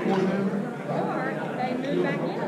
they move back in. They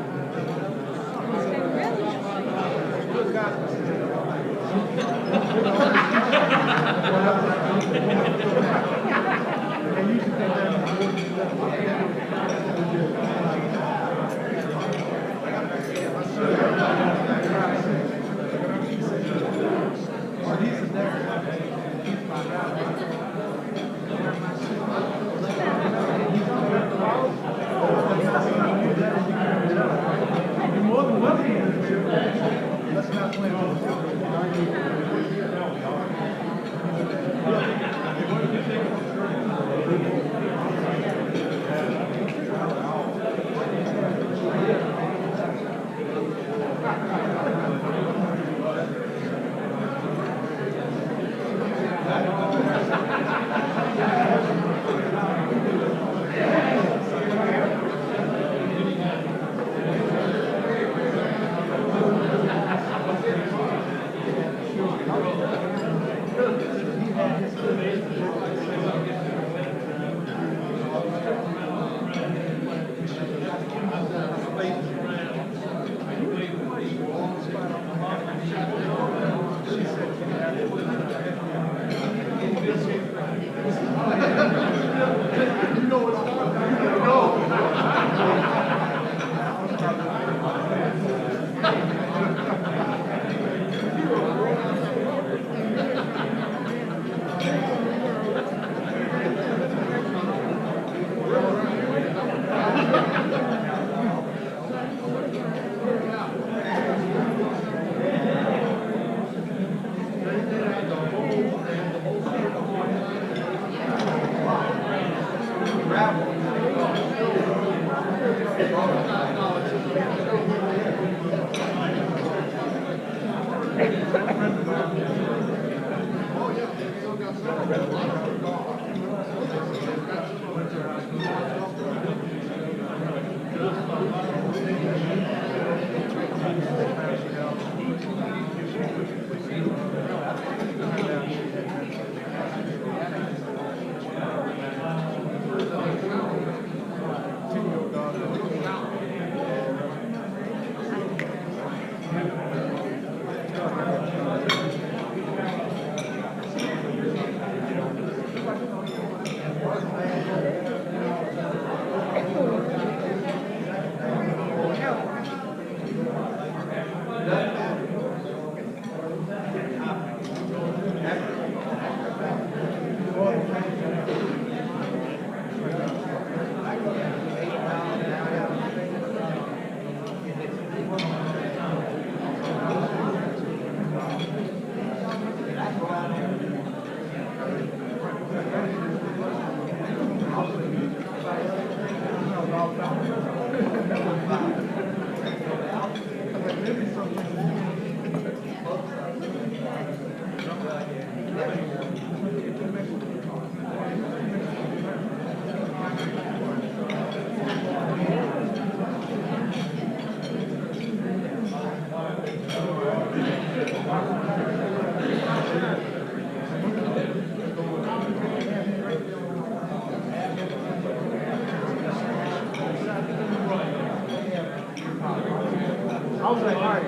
I was like, all right,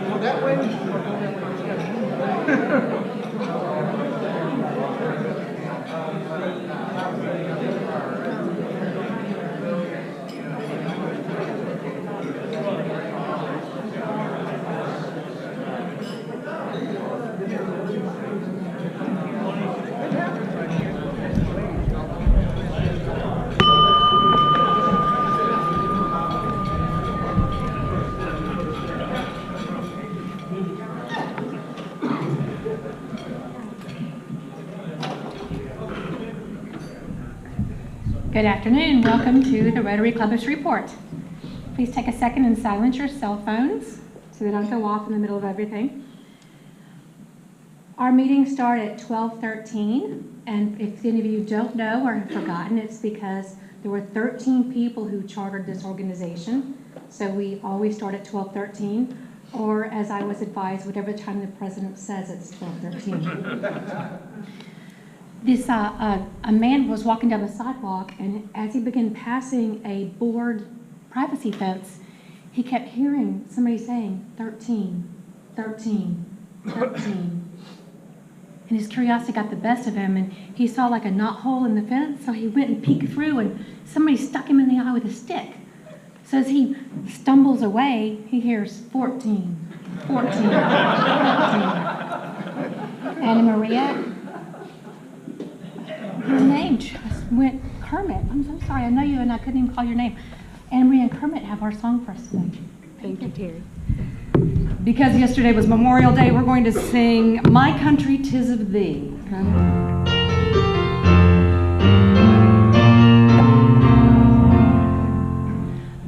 go that way or go that way? Good afternoon. Welcome to the Rotary Clubhouse Report. Please take a second and silence your cell phones so they don't go off in the middle of everything. Our meeting started at 12:13, and if any of you don't know or have forgotten, it's because there were 13 people who chartered this organization. So we always start at 12:13, or as I was advised, whatever time the president says, it's 12:13. a man was walking down the sidewalk, and as he began passing a board privacy fence, he kept hearing somebody saying, 13, 13, 13. And his curiosity got the best of him, and he saw like a knot hole in the fence, so he went and peeked through, and somebody stuck him in the eye with a stick. So as he stumbles away, he hears 14, 14, 14. Anna Maria, your name just went Kermit. I'm so sorry, I know you and I couldn't even call your name. Anna Maria and Kermit have our song for us today. Thank you, Terry. Because yesterday was Memorial Day, we're going to sing My Country 'Tis of Thee.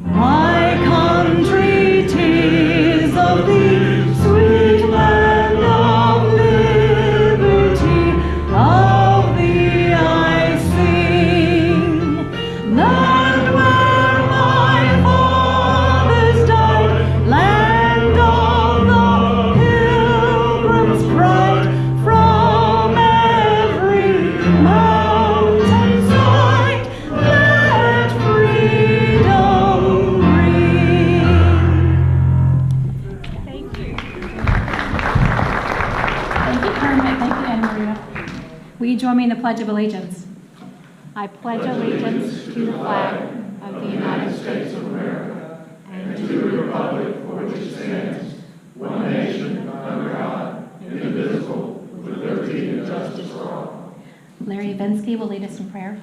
My country 'tis of thee, sweet land of liberty, of thee I sing. Land where my fathers died, land of the pilgrim's pride, from every mountainside, let freedom ring. Thank you. Thank you, Kermit. Thank you, Anna Maria. Will you join me in the Pledge of Allegiance? I pledge allegiance to the flag of the United States of America and to the republic for which it stands, one nation, under God, indivisible, with liberty and justice for all. Larry Vinsky will lead us in prayer.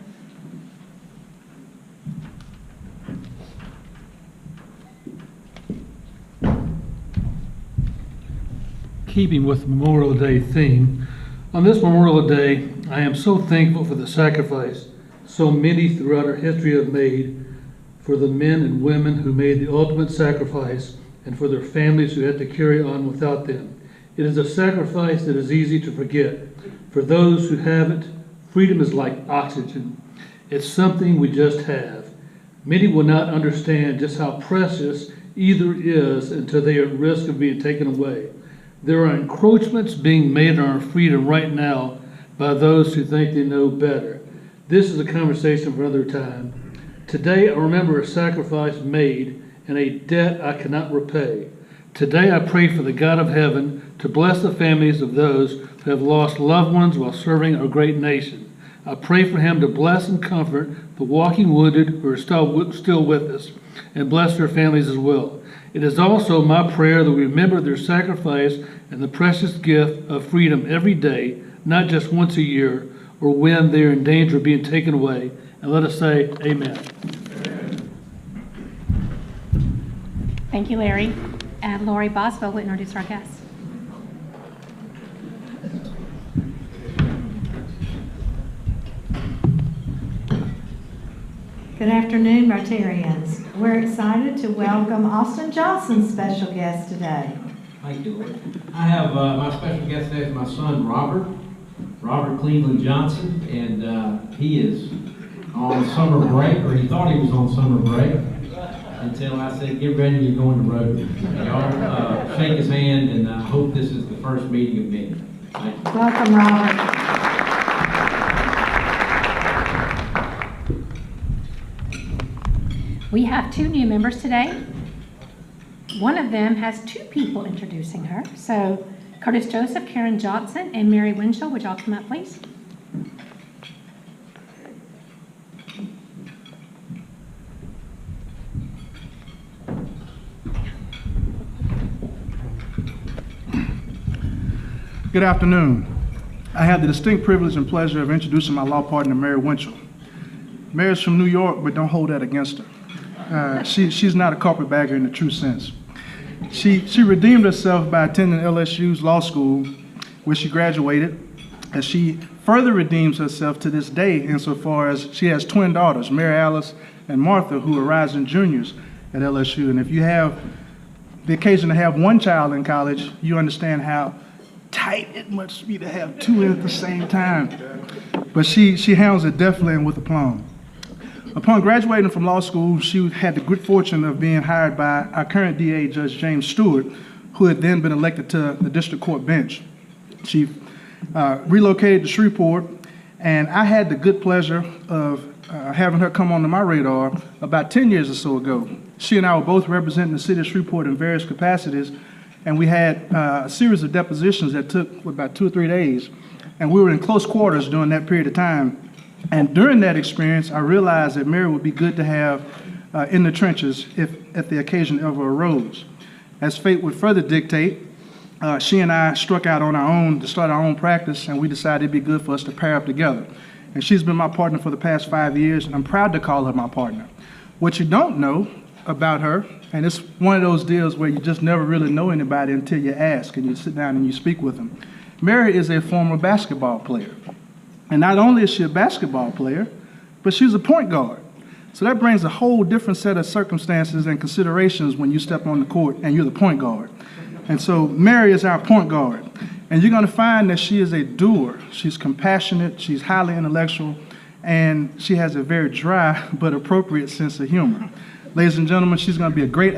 Keeping with the Memorial Day theme, on this Memorial Day, I am so thankful for the sacrifice so many throughout our history have made, for the men and women who made the ultimate sacrifice, and for their families who had to carry on without them. It is a sacrifice that is easy to forget. For those who haven't, freedom is like oxygen. It's something we just have. Many will not understand just how precious either is until they are at risk of being taken away. There are encroachments being made on our freedom right now by those who think they know better. This is a conversation for another time. Today I remember a sacrifice made and a debt I cannot repay. Today I pray for the God of heaven to bless the families of those who have lost loved ones while serving our great nation. I pray for him to bless and comfort the walking wounded who are still with us, and bless their families as well. It is also my prayer that we remember their sacrifice and the precious gift of freedom every day, not just once a year or when they are in danger of being taken away. And let us say, amen. Thank you, Larry. And Lori Boswell will introduce our guests. Good afternoon, Rotarians. We're excited to welcome Austin Johnson's special guest today. Thank you. I have my special guest today is my son, Robert Cleveland Johnson, and he is on summer break, or he thought he was on summer break, until I said, get ready, you're going to road. Y'all shake his hand, and I hope this is the first meeting of many. Thank you. Welcome, Robert. We have two new members today. One of them has two people introducing her. So Curtis Joseph, Karen Johnson, and Mary Winchell, would y'all come up, please? Good afternoon. I have the distinct privilege and pleasure of introducing my law partner, Mary Winchell. Mary's from New York, but don't hold that against her. She's not a carpetbagger in the true sense. She redeemed herself by attending LSU's law school, where she graduated, and she further redeems herself to this day insofar as she has twin daughters, Mary Alice and Martha, who are rising juniors at LSU. And if you have the occasion to have one child in college, you understand how tight it must be to have two at the same time. But she handles it deftly and with aplomb. Upon graduating from law school, she had the good fortune of being hired by our current DA, Judge James Stewart, who had then been elected to the district court bench. She relocated to Shreveport And I had the good pleasure of having her come onto my radar about 10 years or so ago. She and I were both representing the city of Shreveport in various capacities, and we had a series of depositions that took about 2 or 3 days. And we were in close quarters during that period of time. And during that experience, I realized that Mary would be good to have in the trenches if the occasion ever arose. As fate would further dictate, she and I struck out on our own to start our own practice, and we decided it'd be good for us to pair up together. And she's been my partner for the past 5 years, and I'm proud to call her my partner. What you don't know about her, and it's one of those deals where you just never really know anybody until you ask and you sit down and you speak with them. Mary is a former basketball player. And not only is she a basketball player, but she's a point guard. So that brings a whole different set of circumstances and considerations when you step on the court and you're the point guard. And so Mary is our point guard. And you're going to find that she is a doer. She's compassionate, she's highly intellectual, and she has a very dry but appropriate sense of humor. Ladies and gentlemen, she's going to be a great